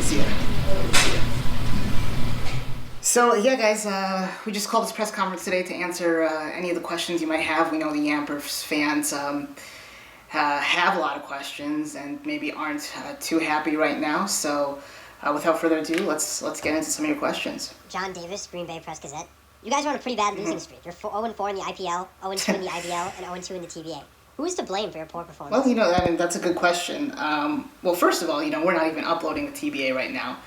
See ya. So yeah, guys, we just called this press conference today to answer any of the questions you might have. We know the Yampers fans have a lot of questions and maybe aren't too happy right now. So without further ado, let's get into some of your questions. John Davis, Green Bay Press Gazette. You guys are on a pretty bad losing streak. You're 0-4 in the IPL, 0-2 in the IBL, and 0-2 in the TBA. Who is to blame for your poor performance? Well, I mean, that's a good question. Well, first of all, we're not even uploading the TBA right now.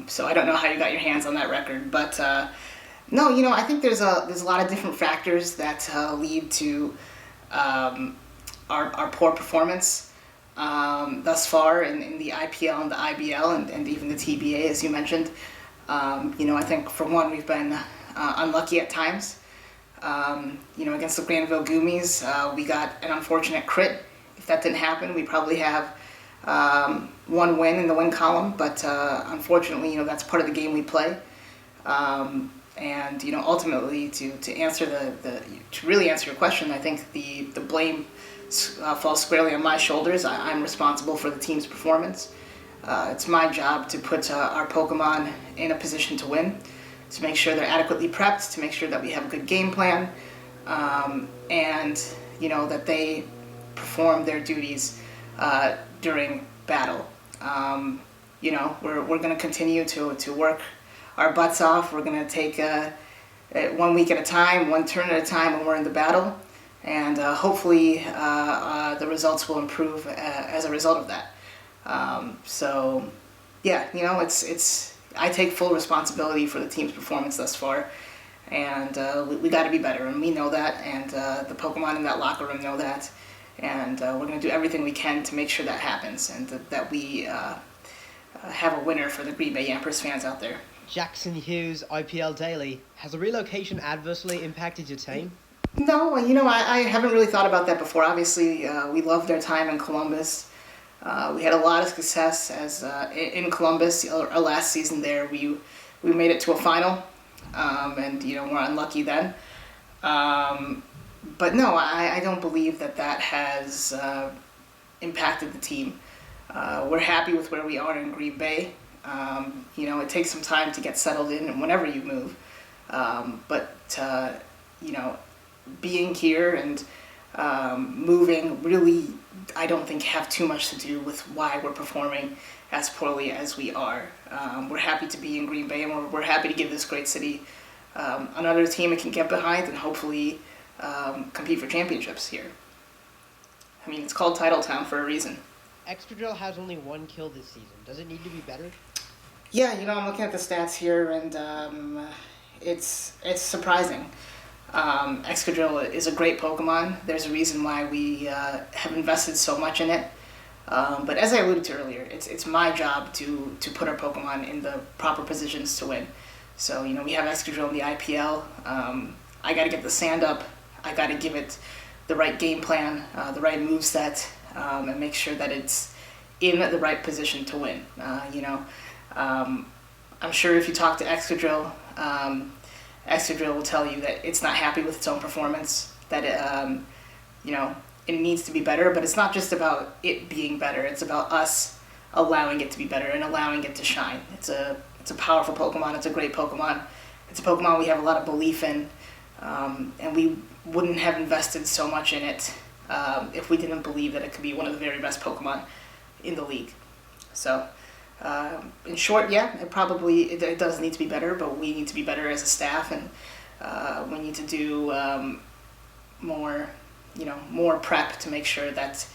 So I don't know how you got your hands on that record, but no, I think there's a lot of different factors that lead to our poor performance thus far in the IPL and the IBL and even the TBA, as you mentioned. I think for one, we've been unlucky at times. Against the Granville Goomies, we got an unfortunate crit. If that didn't happen, we probably have one win in the win column, but unfortunately, that's part of the game we play. Ultimately, to answer to really answer your question, I think the blame falls squarely on my shoulders. I'm responsible for the team's performance. It's my job to put our Pokemon in a position to win, to make sure they're adequately prepped, to make sure that we have a good game plan, and that they perform their duties during battle. We're going to continue to work our butts off. We're going to take 1 week at a time, one turn at a time when we're in the battle, and hopefully the results will improve as a result of that. I take full responsibility for the team's performance thus far, and we got to be better, and we know that, and the Pokemon in that locker room know that, and we're going to do everything we can to make sure that happens, and that we have a winner for the Green Bay Yampers fans out there. Jackson Hughes, IPL Daily. Has the relocation adversely impacted your team? No, I haven't really thought about that before. Obviously, we loved our time in Columbus. We had a lot of success in Columbus. Our last season there, we made it to a final, and we're unlucky then. But no, I don't believe that has impacted the team. We're happy with where we are in Green Bay. It takes some time to get settled in, and whenever you move, being here and moving really, I don't think have too much to do with why we're performing as poorly as we are. We're happy to be in Green Bay, and we're happy to give this great city another team it can get behind and hopefully compete for championships here. I mean, it's called Title Town for a reason. Excadrill has only 1 kill this season. Does it need to be better? Yeah, I'm looking at the stats here, and it's surprising. Excadrill is a great Pokemon. There's a reason why we have invested so much in it. But as I alluded to earlier, it's my job to put our Pokemon in the proper positions to win. So, we have Excadrill in the IPL. I got to get the sand up. I got to give it the right game plan, the right moveset, and make sure that it's in the right position to win. I'm sure if you talk to Excadrill, Excadrill will tell you that it's not happy with its own performance, that it needs to be better, but it's not just about it being better, it's about us allowing it to be better and allowing it to shine. It's a powerful Pokemon, it's a great Pokemon, it's a Pokemon we have a lot of belief in, and we wouldn't have invested so much in it if we didn't believe that it could be one of the very best Pokemon in the league. So, in short, yeah, it does need to be better, but we need to be better as a staff, and we need to do more prep to make sure that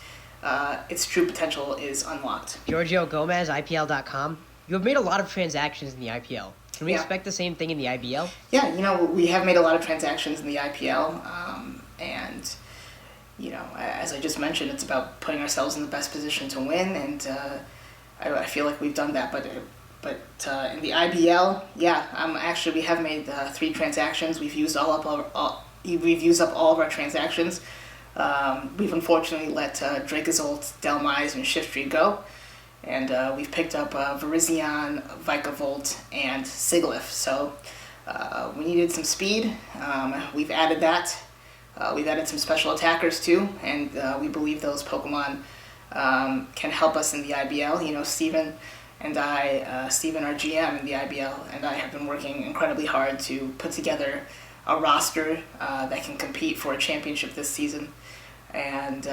its true potential is unlocked. Giorgio Gomez, IPL.com. You have made a lot of transactions in the IPL. Can we expect the same thing in the IBL? Yeah, we have made a lot of transactions in the IPL, and as I just mentioned, it's about putting ourselves in the best position to win, and I feel like we've done that. But in the IBL, we have made 3 transactions. We've used up all of our transactions. We've unfortunately let Dracozolt, Delmise, and Shiftry go, and we've picked up Virizion, Vikavolt, and Sigilyph. So we needed some speed. We've added that. We've added some special attackers too, and we believe those Pokemon can help us in the IBL. Steven and I, Steven, our GM in the IBL, and I have been working incredibly hard to put together a roster that can compete for a championship this season. And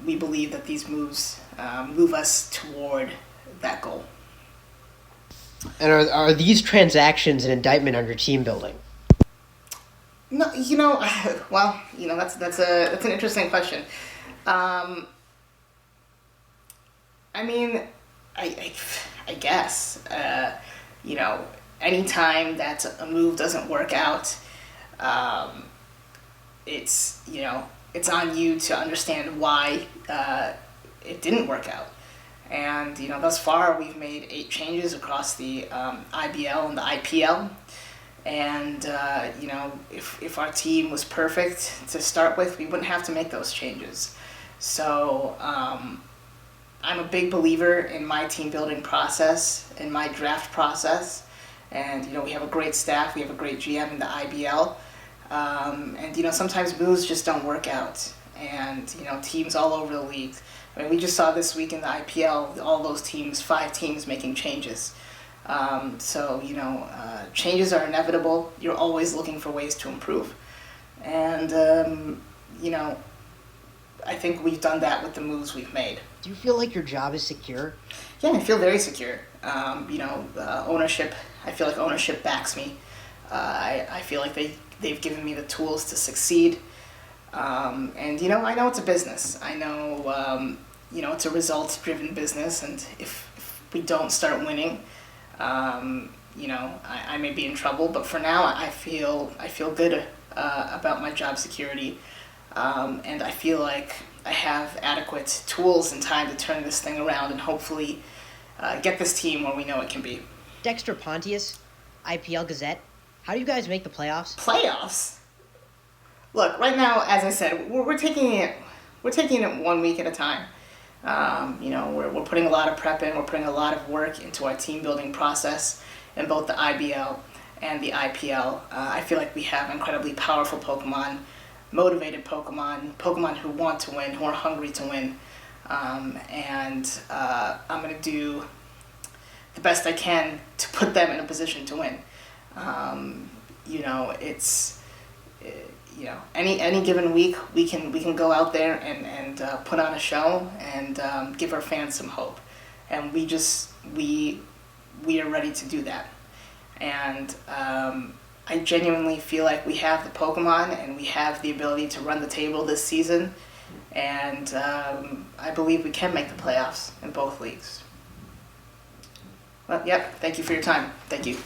we believe that these moves move us toward that goal. And are these transactions an indictment on your team building? No, well, that's an interesting question. I mean, I guess, anytime that a move doesn't work out, it's on you to understand why it didn't work out. And, thus far we've made 8 changes across the IBL and the IPL. And, if our team was perfect to start with, we wouldn't have to make those changes. So I'm a big believer in my team building process, in my draft process. And, we have a great staff, we have a great GM in the IBL. And, sometimes moves just don't work out. And, teams all over the league. I mean, we just saw this week in the IPL, all those teams, 5 teams making changes. So, changes are inevitable. You're always looking for ways to improve. And, I think we've done that with the moves we've made. Do you feel like your job is secure? Yeah, I feel very secure. Ownership, I feel like ownership backs me. I feel like they've given me the tools to succeed. And, I know it's a business. I know, it's a results-driven business, and if we don't start winning, I may be in trouble. But for now, I feel good about my job security, and I feel like I have adequate tools and time to turn this thing around and hopefully get this team where we know it can be. Dexter Pontius, IPL Gazette. How do you guys make the playoffs? Playoffs? Look, right now, as I said, we're taking it 1 week at a time. We're putting a lot of prep in. We're putting a lot of work into our team building process in both the IBL and the IPL. I feel like we have incredibly powerful Pokemon, motivated Pokemon who want to win, who are hungry to win. And I'm going to do the best I can to put them in a position to win. Any given week we can go out there and put on a show and give our fans some hope, and we are ready to do that. And I genuinely feel like we have the Pokemon and we have the ability to run the table this season, and I believe we can make the playoffs in both leagues. Well, yep. Thank you for your time. Thank you.